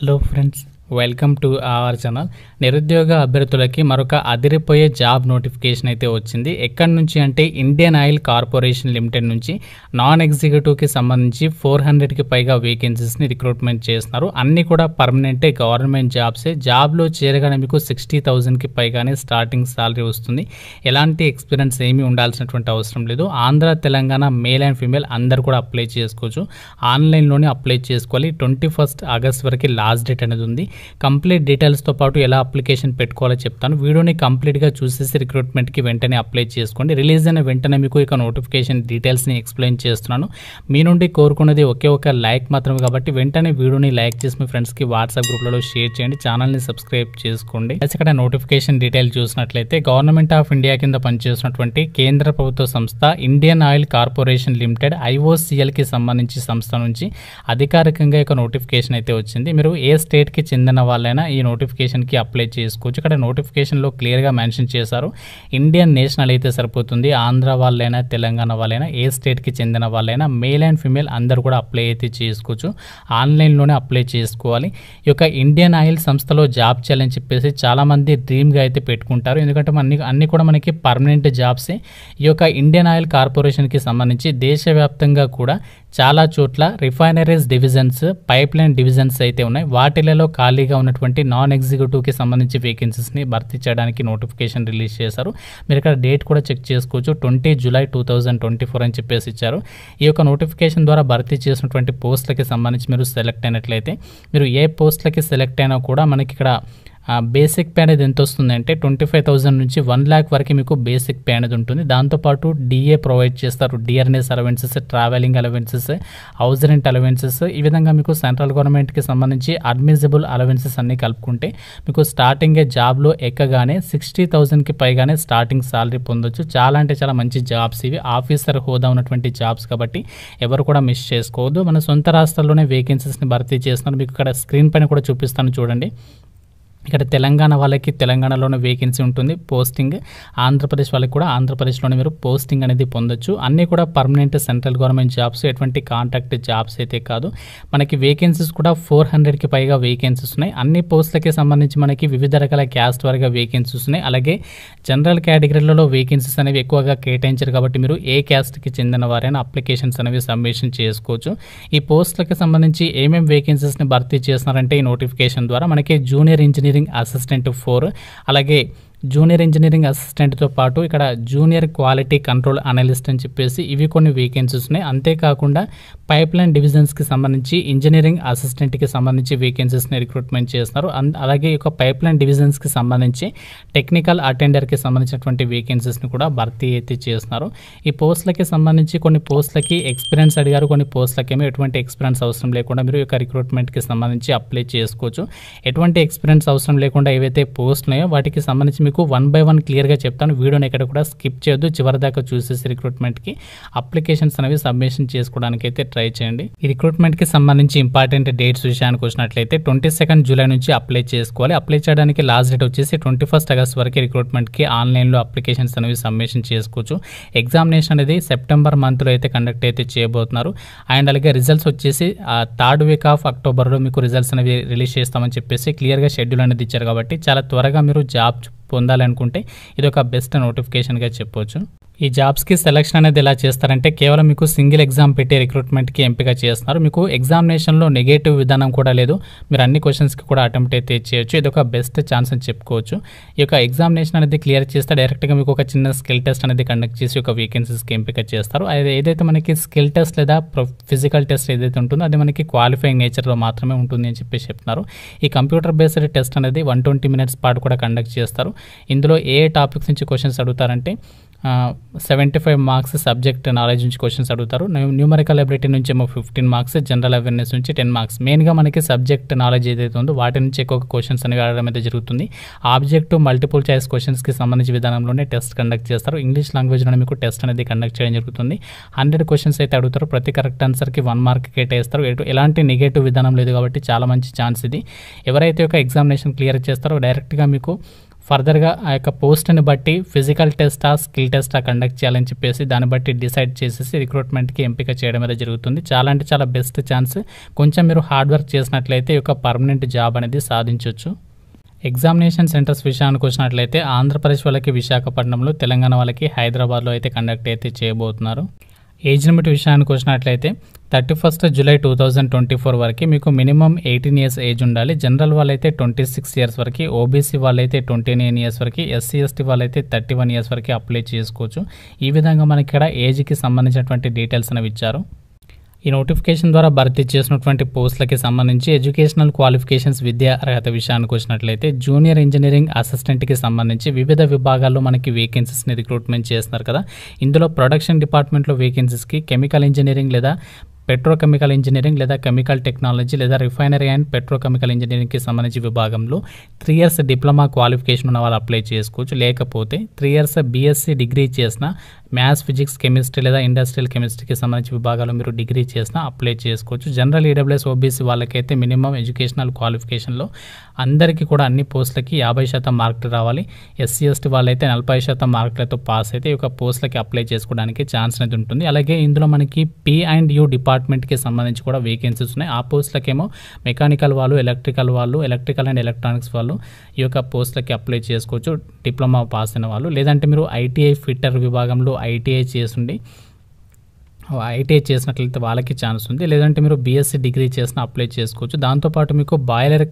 Hello friends, welcome to our channel. నిరుద్యోగ అభ్యర్థులకి మరొక అదిరిపోయే జాబ్ నోటిఫికేషన్ అయితే వచ్చింది. ఎక్కడి నుంచి అంటే ఇండియన్ ఆయిల్ కార్పొరేషన్ లిమిటెడ్ నుంచి నాన్ ఎగ్జిక్యూటివ్కి సంబంధించి 400కి పైగా వేకెన్సీస్ని రిక్రూట్మెంట్ చేస్తున్నారు. అన్నీ కూడా పర్మనెంటే, గవర్నమెంట్ జాబ్సే. జాబ్లో చేరగానే మీకు 60,000కి పైగానే స్టార్టింగ్ సాలరీ వస్తుంది. ఎలాంటి ఎక్స్పీరియన్స్ ఏమీ ఉండాల్సినటువంటి అవసరం లేదు. Andhra, Telangana male and female అందరు కూడా అప్లై చేసుకోవచ్చు. ఆన్లైన్లోనే అప్లై చేసుకోవాలి. 21 ఆగస్ట్ వరకు లాస్ట్ డేట్ అనేది ఉంది. కంప్లీట్ డీటెయిల్స్తో పాటు ఎలా అప్లికేషన్ పెట్టుకోవాలో చెప్తాను. వీడియోని కంప్లీట్గా చూసేసి రిక్రూట్మెంట్కి వెంటనే అప్లై చేసుకోండి. రిలీజ్ అయిన వెంటనే మీకు ఇక నోటిఫికేషన్ డీటెయిల్స్ని ఎక్స్ప్లెయిన్ చేస్తున్నాను. మీ నుండి కోరుకున్నది ఒకే ఒక లైక్ మాత్రమే, కాబట్టి వెంటనే వీడియోని లైక్ చేసి మీ ఫ్రెండ్స్కి వాట్సాప్ గ్రూప్లలో షేర్ చేయండి. ఛానల్ని సబ్స్క్రైబ్ చేసుకోండి. ఇక్కడ నోటిఫికేషన్ డీటెయిల్ చూసినట్లయితే గవర్నమెంట్ ఆఫ్ ఇండియా కింద పనిచేస్తున్నటువంటి కేంద్ర ప్రభుత్వ సంస్థ ఇండియన్ ఆయిల్ కార్పొరేషన్ లిమిటెడ్ IOCLకి సంబంధించి సంస్థ నుంచి అధికారికంగా ఇక నోటిఫికేషన్ అయితే వచ్చింది. మీరు ఏ స్టేట్కి చెందిన వాళ్ళైనా ఈ నోటిఫికేషన్కి అప్లై చేసుకోవచ్చు. ఇక్కడ నోటిఫికేషన్లో క్లియర్గా మెన్షన్ చేశారు. ఇండియన్ నేషనల్ అయితే సరిపోతుంది. ఆంధ్ర వాళ్ళైనా, తెలంగాణ వాళ్ళైనా, ఏ స్టేట్కి చెందిన వాళ్ళైనా, మేల్ అండ్ ఫీమేల్ అందరూ కూడా అప్లై అయితే చేసుకోవచ్చు. ఆన్లైన్లోనే అప్లై చేసుకోవాలి. ఈ యొక్క ఇండియన్ ఆయిల్ సంస్థలో జాబ్ చేయాలని చెప్పేసి చాలామంది డ్రీమ్గా అయితే పెట్టుకుంటారు. ఎందుకంటే అన్నీ కూడా మనకి పర్మనెంట్ జాబ్సే. ఈ యొక్క ఇండియన్ ఆయిల్ కార్పొరేషన్కి సంబంధించి దేశవ్యాప్తంగా కూడా చాలా చోట్ల refineries divisions, pipe line divisions అయితే ఉన్నాయి. వాటిలలో ఖాళీగా ఉన్నటువంటి నాన్ ఎగ్జిక్యూటివ్కి సంబంధించి వేకెన్సీస్ని భర్తీ చేయడానికి నోటిఫికేషన్ రిలీజ్ చేశారు. మీరు ఇక్కడ డేట్ కూడా చెక్ చేసుకోవచ్చు. 20 జూలై 2024 అని చెప్పేసి ఇచ్చారు. ఈ యొక్క నోటిఫికేషన్ ద్వారా భర్తీ చేసినటువంటి పోస్టులకి సంబంధించి మీరు సెలెక్ట్ అయినట్లయితే, మీరు ఏ పోస్టులకి సెలెక్ట్ అయినా కూడా మనకి ఇక్కడ బేసిక్ పే అనేది ఎంత వస్తుంది అంటే 25,000 నుంచి 1 lakh వరకు మీకు బేసిక్ పే అనేది ఉంటుంది. దాంతోపాటు DA ప్రొవైడ్ చేస్తారు. Dearness allowances, travelling allowances, house rent allowances, ఈ విధంగా మీకు సెంట్రల్ గవర్నమెంట్కి సంబంధించి అడ్మిసిబుల్ అలవెన్సెస్ అన్నీ కలుపుకుంటే మీకు స్టార్టింగే జాబ్లో ఎక్కగానే 60,000కి పైగానే స్టార్టింగ్ సాలరీ పొందొచ్చు. చాలా అంటే చాలా మంచి జాబ్స్ ఇవి. ఆఫీసర్ హోదా ఉన్నటువంటి జాబ్స్ కాబట్టి ఎవరు కూడా మిస్ చేసుకోవద్దు. మన సొంత రాష్ట్రాల్లోనే వేకెన్సీస్ని భర్తీ చేస్తున్నారు. మీకు ఇక్కడ స్క్రీన్ పైన కూడా చూపిస్తాను చూడండి. ఇక్కడ తెలంగాణ వాళ్ళకి తెలంగాణలోనే వేకెన్సీ ఉంటుంది పోస్టింగ్. ఆంధ్రప్రదేశ్ వాళ్ళకి కూడా ఆంధ్రప్రదేశ్లోనే మీరు పోస్టింగ్ అనేది పొందొచ్చు. అన్నీ కూడా పర్మనెంట్ సెంట్రల్ గవర్నమెంట్ జాబ్స్, ఎటువంటి కాంట్రాక్ట్ జాబ్స్ అయితే కాదు. మనకి వేకెన్సీస్ కూడా 400కి పైగా వేకెన్సీస్ ఉన్నాయి. అన్ని పోస్టులకి సంబంధించి మనకి వివిధ రకాల క్యాస్ట్ వారిగా వేకెన్సీస్ ఉన్నాయి. అలాగే జనరల్ కేటగిరీలలో వేకెన్సీస్ అనేవి ఎక్కువగా కేటాయించారు కాబట్టి మీరు ఏ క్యాస్ట్కి చెందిన వారైనా అప్లికేషన్స్ అనేవి సబ్మిషన్ చేసుకోవచ్చు. ఈ పోస్టులకి సంబంధించి ఏమేమి వేకెన్సీస్ని భర్తీ చేస్తున్నారంటే ఈ నోటిఫికేషన్ ద్వారా మనకి జూనియర్ ఇంజనీరింగ్ అసిస్టెంట్ 4, అలాగే జూనియర్ ఇంజనీరింగ్ అసిస్టెంట్తో పాటు ఇక్కడ జూనియర్ క్వాలిటీ కంట్రోల్ అనలిస్ట్ అని చెప్పేసి ఇవి కొన్ని వేకెన్సీస్ ఉన్నాయి. అంతేకాకుండా పైప్ లైన్ డివిజన్స్కి సంబంధించి ఇంజనీరింగ్ అసిస్టెంట్కి సంబంధించి వేకెన్సీస్ని రిక్రూట్మెంట్ చేస్తున్నారు. అలాగే ఈ యొక్క పైప్ లైన్ డివిజన్స్కి సంబంధించి టెక్నికల్ అటెండర్కి సంబంధించినటువంటి వేకెన్సీస్ని కూడా భర్తీ అయితే చేస్తున్నారు. ఈ పోస్టులకి సంబంధించి కొన్ని పోస్టులకి ఎక్స్పీరియన్స్ అడిగారు, కొన్ని పోస్టులకేమో ఎటువంటి ఎక్స్పీరియన్స్ అవసరం లేకుండా మీరు ఈ యొక్క రిక్రూట్మెంట్కి సంబంధించి అప్లై చేసుకోవచ్చు. ఎటువంటి ఎక్స్పీరియన్స్ అవసరం లేకుండా ఏవైతే పోస్టులు ఉన్నాయో వాటికి సంబంధించి మీకు 1 by 1 క్లియర్గా చెప్తాను. వీడియోని ఎక్కడ కూడా స్కిప్ చేయొద్దు. చివరి దాకా చూసేసి రిక్రూట్మెంట్కి అప్లికేషన్స్ అనేవి సబ్మిషన్ చేసుకోవడానికి అయితే ట్రై చేయండి. ఈ రిక్రూట్మెంట్కి సంబంధించి ఇంపార్టెంట్ డేట్స్ విషయానికి వచ్చినట్లయితే 22 జూలై నుంచి అప్లై చేసుకోవాలి. అప్లై చేయడానికి లాస్ట్ డేట్ వచ్చేసి 21 ఆగస్ట్ వరకు రిక్రూట్మెంట్కి ఆన్లైన్లో అప్లికేషన్స్ అనేవి సబ్మిషన్ చేసుకోవచ్చు. ఎగ్జామినేషన్ అనేది సెప్టెంబర్ మంత్లో అయితే కండక్ట్ అయితే చేయబోతున్నారు. అండ్ అలాగే రిజల్ట్స్ వచ్చేసి 3rd week of అక్టోబర్లో మీకు రిజల్ట్స్ అనేవి రిలీజ్ చేస్తామని చెప్పేసి క్లియర్గా షెడ్యూల్ అనేది ఇచ్చారు. కాబట్టి చాలా త్వరగా మీరు జాబ్ పొందాలనుకుంటే ఇది ఒక బెస్ట్ నోటిఫికేషన్గా చెప్పొచ్చు. ఈ జాబ్స్కి సెలక్షన్ అనేది ఎలా చేస్తారంటే కేవలం మీకు సింగిల్ ఎగ్జామ్ పెట్టి రిక్రూట్మెంట్కి ఎంపిక చేస్తున్నారు. మీకు ఎగ్జామినేషన్లో నెగటివ్ విధానం కూడా లేదు. మీరు అన్ని క్వశ్చన్స్కి కూడా అటెంప్ట్ అయితే చేయొచ్చు. ఇది ఒక బెస్ట్ ఛాన్స్ అని చెప్పుకోవచ్చు. ఈ యొక్క ఎగ్జామినేషన్ అనేది క్లియర్ చేస్తే డైరెక్ట్గా మీకు ఒక చిన్న స్కిల్ టెస్ట్ అనేది కండక్ట్ చేసి ఒక వేకెన్సీస్కి ఎంపిక చేస్తారు. అది ఏదైతే మనకి స్కిల్ టెస్ట్ లేదా ఫిజికల్ టెస్ట్ ఏదైతే ఉంటుందో అది మనకి క్వాలిఫైయింగ్ నేచర్లో మాత్రమే ఉంటుంది అని చెప్పి చెప్తున్నారు. ఈ కంప్యూటర్ బేస్డ్ టెస్ట్ అనేది 120 minutes పాటు కూడా కండక్ట్ చేస్తారు. ఇందులో ఏ టాపిక్స్ నుంచి క్వశ్చన్స్ అడుగుతారంటే 75 మార్క్స్ సబ్జెక్ట్ నాలెడ్జ్ నుంచి క్వశ్చన్స్ అడుగుతారు. న్యూమరికల్ ఎబిలిటీ నుంచి ఏమో 15 మార్క్స్, జనరల్ అవేర్నెస్ నుంచి 10 మార్క్స్. మెయిన్గా మనకి సబ్జెక్ట్ నాలెడ్జ్ ఏదైతే ఉందో వాటి నుంచి ఎక్కువ క్వశ్చన్స్ అనేవి అడగడం అయితే జరుగుతుంది. ఆబ్జెక్టివ్ మల్టిపుల్ చాయిస్ క్వశ్చన్స్కి సంబంధించి విధానంలోనే టెస్ట్ కండక్ట్ చేస్తారు. ఇంగ్లీష్ లాంగ్వేజ్లోనే మీకు టెస్ట్ అనేది కండక్ట్ చేయడం జరుగుతుంది. 100 క్వశ్చన్స్ అయితే అడుగుతారు. ప్రతి కరెక్ట్ ఆన్సర్కి 1 మార్క్ కేటాయిస్తారు. ఎలాంటి నెగటివ్ విధానం లేదు కాబట్టి చాలా మంచి ఛాన్స్ ఇది. ఎవరైతే ఒక ఎగ్జామినేషన్ క్లియర్ చేస్తారో డైరెక్ట్గా మీకు ఫర్దర్గా ఆ యొక్క పోస్ట్ని బట్టి ఫిజికల్ టెస్టా స్కిల్ టెస్టా కండక్ట్ చేయాలని చెప్పేసి దాన్ని బట్టి డిసైడ్ చేసేసి రిక్రూట్మెంట్కి ఎంపిక చేయడం అనేది జరుగుతుంది. చాలా అంటే చాలా బెస్ట్ ఛాన్స్. కొంచెం మీరు హార్డ్ వర్క్ చేసినట్లయితే ఈ యొక్క పర్మనెంట్ జాబ్ అనేది సాధించవచ్చు. ఎగ్జామినేషన్ సెంటర్స్ విషయానికి వచ్చినట్లయితే ఆంధ్రప్రదేశ్ వాళ్ళకి విశాఖపట్నంలో, తెలంగాణ వాళ్ళకి హైదరాబాద్లో అయితే కండక్ట్ అయితే చేయబోతున్నారు. ఏజ్ లిమిట్ విషయానికి వచ్చినట్లయితే 31 జూలై 2024 వరకు మీకు మినిమం 18 ఇయర్స్ ఏజ్ ఉండాలి. జనరల్ వాళ్ళైతే 26 ఇయర్స్ వరకు, ఓబీసీ వాళ్ళైతే 29 ఇయర్స్ వరకు, ఎస్సీ ఎస్టీ వాళ్ళైతే 31 ఇయర్స్ వరకు అప్లై చేసుకోవచ్చు. ఈ విధంగా మనకి ఇక్కడ ఏజ్కి సంబంధించినటువంటి డీటెయిల్స్ అనేవి ఇచ్చారు. ఈ నోటిఫికేషన్ ద్వారా భర్తీ చేసినటువంటి పోస్టులకి సంబంధించి ఎడ్యుకేషనల్ క్వాలిఫికేషన్స్ విద్యా అర్హత విషయానికి వచ్చినట్లయితే జూనియర్ ఇంజనీరింగ్ అసిస్టెంట్కి సంబంధించి వివిధ విభాగాల్లో మనకి వేకెన్సీస్ని రిక్రూట్మెంట్ చేస్తున్నారు కదా. ఇందులో ప్రొడక్షన్ డిపార్ట్మెంట్లో వేకెన్సీస్కి కెమికల్ ఇంజనీరింగ్ లేదా పెట్రోకెమికల్ ఇంజనీరింగ్ లేదా కెమికల్ టెక్నాలజీ లేదా రిఫైనరీ అండ్ పెట్రోకెమికల్ ఇంజనీరింగ్కి సంబంధించి విభాగంలో 3 ఇయర్స్ డిప్లొమా క్వాలిఫికేషన్ ఉన్న వాళ్ళు అప్లై చేసుకోవచ్చు. లేకపోతే 3 ఇయర్స్ బీఎస్సీ డిగ్రీ చేసిన మ్యాథ్స్, ఫిజిక్స్, కెమిస్ట్రీ లేదా ఇండస్ట్రియల్ కెమిస్ట్రీకి సంబంధించి విభాగాలు మీరు డిగ్రీ చేసినా అప్లై చేసుకోవచ్చు. జనరల్ ఈడబ్ల్యూఎస్ ఓబీసీ వాళ్ళకైతే మినిమం ఎడ్యుకేషనల్ క్వాలిఫికేషన్లో అందరికీ కూడా అన్ని పోస్టులకి 50% మార్కులు రావాలి. ఎస్సీ ఎస్టీ వాళ్ళైతే 40% మార్కులతో పాస్ అయితే ఈ యొక్క పోస్టులకి అప్లై చేసుకోవడానికి ఛాన్స్ అనేది ఉంటుంది. అలాగే ఇందులో మనకి P&U డిపార్ట్మెంట్కి సంబంధించి కూడా వేకెన్సీస్ ఉన్నాయి. ఆ పోస్టులకేమో మెకానికల్ వాళ్ళు, ఎలక్ట్రికల్ వాళ్ళు, ఎలక్ట్రికల్ అండ్ ఎలక్ట్రానిక్స్ వాళ్ళు ఈ యొక్క పోస్టులకి అప్లై చేసుకోవచ్చు డిప్లొమా పాస్ అయిన వాళ్ళు. లేదంటే మీరు ఐటీఐ ఫిట్టర్ విభాగంలో ఐటీఐ చేసినట్లయితే వాళ్ళకి ఛాన్స్ ఉంది. లేదంటే మీరు బీఎస్సీ డిగ్రీ చేసిన అప్లై చేసుకోవచ్చు. దాంతోపాటు మీకు బాయిలర్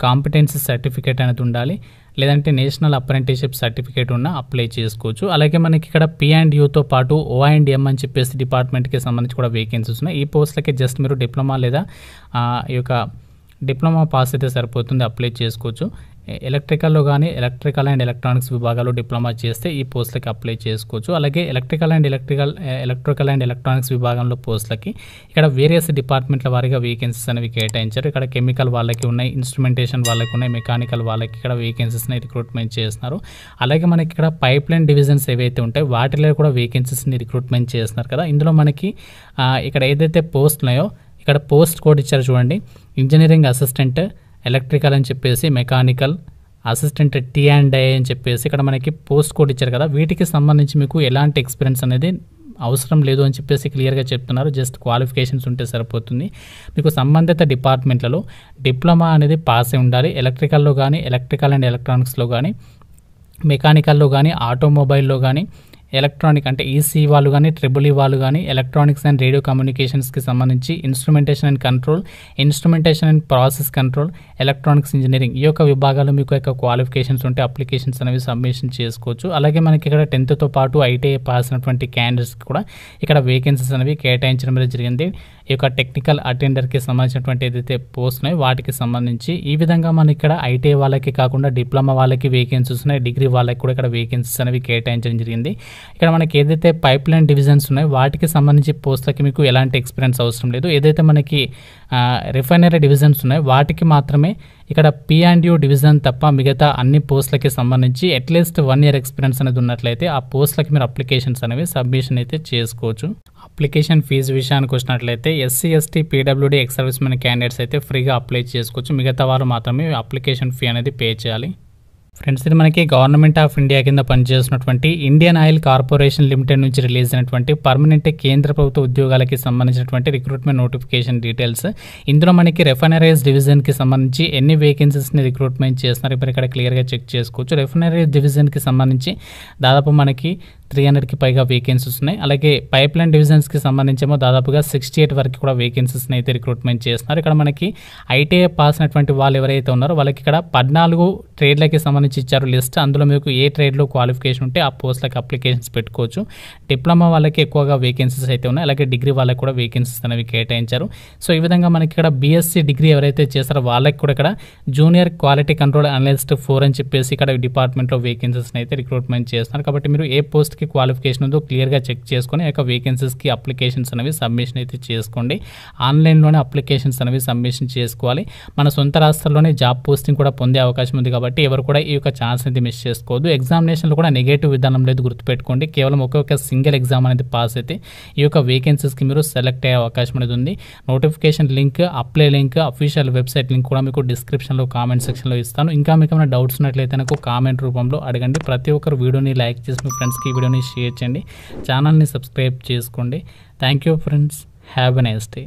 కాంపిటెన్సీ సర్టిఫికేట్ అనేది ఉండాలి. లేదంటే నేషనల్ అప్రెంటిస్షిప్ సర్టిఫికేట్ ఉన్న అప్లై చేసుకోవచ్చు. అలాగే మనకి ఇక్కడ P&Uతో పాటు O&M అని చెప్పేసి డిపార్ట్మెంట్కి సంబంధించి కూడా వేకెన్సీస్ ఉన్నాయి. ఈ పోస్టులకి జస్ట్ మీరు డిప్లొమా లేదా ఈ యొక్క డిప్లొమా పాస్ అయితే సరిపోతుంది, అప్లై చేసుకోవచ్చు. ఎలక్ట్రికల్లో కానీ ఎలక్ట్రికల్ అండ్ ఎలక్ట్రానిక్స్ విభాగాల్లో డిప్లొమా చేస్తే ఈ పోస్టులకి అప్లై చేసుకోవచ్చు. అలాగే ఎలక్ట్రికల్ అండ్ ఎలక్ట్రానిక్స్ విభాగంలో పోస్టులకి ఇక్కడ వేరియస్ డిపార్ట్మెంట్ల వారీగా వేకెన్సీస్ అనేవి కేటాయించారు. ఇక్కడ కెమికల్ వాళ్ళకి ఉన్నాయి, ఇన్స్ట్రుమెంటేషన్ వాళ్ళకి ఉన్నాయి, మెకానికల్ వాళ్ళకి ఇక్కడ వేకెన్సీస్ని రిక్రూట్మెంట్ చేస్తున్నారు. అలాగే మనకి ఇక్కడ పైప్ లైన్ డివిజన్స్ ఏవైతే ఉంటాయో వాటిలో కూడా వేకెన్సీస్ని రిక్రూట్మెంట్ చేస్తున్నారు కదా. ఇందులో మనకి ఇక్కడ ఏదైతే పోస్ట్ ఉన్నాయో ఇక్కడ పోస్ట్ కోడ్ ఇచ్చారు చూడండి. ఇంజనీరింగ్ అసిస్టెంట్ ఎలక్ట్రికల్ అని చెప్పేసి, మెకానికల్ అసిస్టెంట్ T&I అని చెప్పేసి ఇక్కడ మనకి పోస్ట్ కోడ్ ఇచ్చారు కదా. వీటికి సంబంధించి మీకు ఎలాంటి ఎక్స్పీరియన్స్ అనేది అవసరం లేదు అని చెప్పేసి క్లియర్గా చెప్తున్నారు. జస్ట్ క్వాలిఫికేషన్స్ ఉంటే సరిపోతుంది. మీకు సంబంధిత డిపార్ట్మెంట్లలో డిప్లొమా అనేది పాస్ అయి ఉండాలి. ఎలక్ట్రికల్లో కానీ, ఎలక్ట్రికల్ అండ్ ఎలక్ట్రానిక్స్లో కానీ, మెకానికల్లో కానీ, ఆటోమొబైల్లో కానీ, ఎలక్ట్రానిక్ అంటే ఈసీ వాళ్ళు కానీ, ట్రిపుల్ ఈ వాళ్ళు కానీ, ఎలక్ట్రానిక్స్ అండ్ రేడియో కమ్యూనికేషన్స్కి సంబంధించి instrumentation and control, instrumentation and process control, electronics engineering ఈ యొక్క విభాగాలు మీకు యొక్క క్వాలిఫికేషన్స్ ఉంటే అప్లికేషన్స్ అనేవి సబ్మిషన్ చేసుకోవచ్చు. అలాగే మనకి ఇక్కడ 10th పాటు ఐటీఐ పాస్ అయినటువంటి క్యాండిడేట్స్కి కూడా ఇక్కడ వేకెన్సీస్ అనేవి కేటాయించడం జరిగింది. ఈ యొక్క టెక్నికల్ అటెండర్కి సంబంధించినటువంటి ఏదైతే పోస్ట్ ఉన్నాయో వాటికి సంబంధించి ఈ విధంగా మన ఇక్కడ ఐటీఐ వాళ్ళకి కాకుండా డిప్లొమా వాళ్ళకి వేకెన్సీస్ ఉన్నాయి, డిగ్రీ వాళ్ళకి కూడా ఇక్కడ వేకెన్సీస్ అనేవి కేటాయించడం జరిగింది. ఇక్కడ మనకి ఏదైతే పైప్ లైన్ డివిజన్స్ ఉన్నాయో వాటికి సంబంధించి పోస్టులకి మీకు ఎలాంటి ఎక్స్పీరియన్స్ అవసరం లేదు. ఏదైతే మనకి రిఫైనరీ డివిజన్స్ ఉన్నాయో వాటికి మాత్రమే ఇక్కడ P&U డివిజన్ తప్ప మిగతా అన్ని పోస్టులకి సంబంధించి అట్లీస్ట్ 1 ఇయర్ ఎక్స్పీరియన్స్ అనేది ఉన్నట్లయితే ఆ పోస్టులకి మీరు అప్లికేషన్స్ అనేవి సబ్మిషన్ అయితే చేసుకోవచ్చు. అప్లికేషన్ ఫీజు విషయానికి వచ్చినట్లయితే SC ST PWD ex service men candidates అయితే ఫ్రీగా అప్లై చేసుకోవచ్చు. మిగతా వారు మాత్రమే అప్లికేషన్ ఫీ అనేది పే చేయాలి. ఫ్రెండ్స్, ఇది మనకి గవర్నమెంట్ ఆఫ్ ఇండియా కింద పనిచేస్తున్నటువంటి ఇండియన్ ఆయిల్ కార్పొరేషన్ లిమిటెడ్ నుంచి రిలీజ్ అయినటువంటి పర్మనెంట్ కేంద్ర ప్రభుత్వ ఉద్యోగాలకి సంబంధించినటువంటి రిక్రూట్మెంట్ నోటిఫికేషన్ డీటెయిల్స్. ఇందులో మనకి రిఫైనరీస్ డివిజన్కి సంబంధించి ఎన్ని వేకెన్సీస్ని రిక్రూట్మెంట్ చేస్తున్నారు ఇప్పుడు ఇక్కడ క్లియర్గా చెక్ చేసుకోవచ్చు. రిఫైనరీ డివిజన్కి సంబంధించి దాదాపు మనకి 300కి పైగా వేకెన్సీస్ ఉన్నాయి. అలాగే పైప్ లైన్ డివిజన్స్కి సంబంధించేమో దాదాపుగా 68 వరకు కూడా వేకెన్సీస్ని అయితే రిక్రూట్మెంట్ చేస్తున్నారు. ఇక్కడ మనకి ఐటీఐ పాస్ అయినటువంటి వాళ్ళు ఎవరైతే ఉన్నారో వాళ్ళకి ఇక్కడ 14 ట్రేడ్లకి సంబంధించి ఇచ్చారు లిస్ట్. అందులో మీకు ఏ ట్రేడ్లో క్వాలిఫికేషన్ ఉంటే ఆ పోస్టులకి అప్లికేషన్స్ పెట్టుకోవచ్చు. డిప్లొమా వాళ్ళకి ఎక్కువగా వేకెన్సీస్ అయితే ఉన్నాయి. అలాగే డిగ్రీ వాళ్ళకి కూడా వేకెన్సీస్ అనేవి కేటాయించారు. సో ఈ విధంగా మనకి ఇక్కడ బీఎస్సీ డిగ్రీ ఎవరైతే చేస్తారో వాళ్ళకి కూడా ఇక్కడ జూనియర్ క్వాలిటీ కంట్రోల్ అనలిస్ట్ 4 అని చెప్పేసి ఇక్కడ డిపార్ట్మెంట్లో వేకెన్సీస్ని అయితే రిక్రూట్మెంట్ చేస్తున్నారు. కాబట్టి మీరు ఏ పోస్ట్కి క్వాలిఫికేషన్ ఉందో క్లియర్గా చెక్ చేసుకొని ఆ యొక్క వేకెన్సీస్కి అప్లికేషన్స్ అనేవి సబ్మిషన్ అయితే చేసుకోండి. ఆన్లైన్లోనే అప్లికేషన్స్ అనేవి సబ్మిషన్ చేసుకోవాలి. మన సొంత రాష్ట్రాల్లోనే జాబ్ పోస్టింగ్ కూడా పొందే అవకాశం ఉంది. కాబట్టి ఎవరు కూడా ఈ ఈ యొక్క ఛాన్స్ అనేది మిస్ చేసుకోవద్దు. ఎగ్జామినేషన్లో కూడా నెగటివ్ విధానం లేదు, గుర్తుపెట్టుకోండి. కేవలం ఒక సింగిల్ ఎగ్జామ్ అనేది పాస్ అయితే ఈ యొక్క వేకెన్సీస్కి మీరు సెలెక్ట్ అయ్యే అవకాశం అనేది ఉంది. Notification link, apply link, official website link కూడా మీకు డిస్క్రిప్షన్లో కామెంట్ సెక్షన్లో ఇస్తాను. ఇంకా మీకు ఏమైనా డౌట్స్ ఉన్నట్లయితే నాకు కామెంట్ రూపంలో అడగండి. ప్రతి ఒక్కరు వీడియోని లైక్ చేసి మీ ఫ్రెండ్స్కి ఈ వీడియోని షేర్ చేయండి. ఛానల్ని సబ్స్క్రైబ్ చేసుకోండి. Thank you friends. Have a nice day.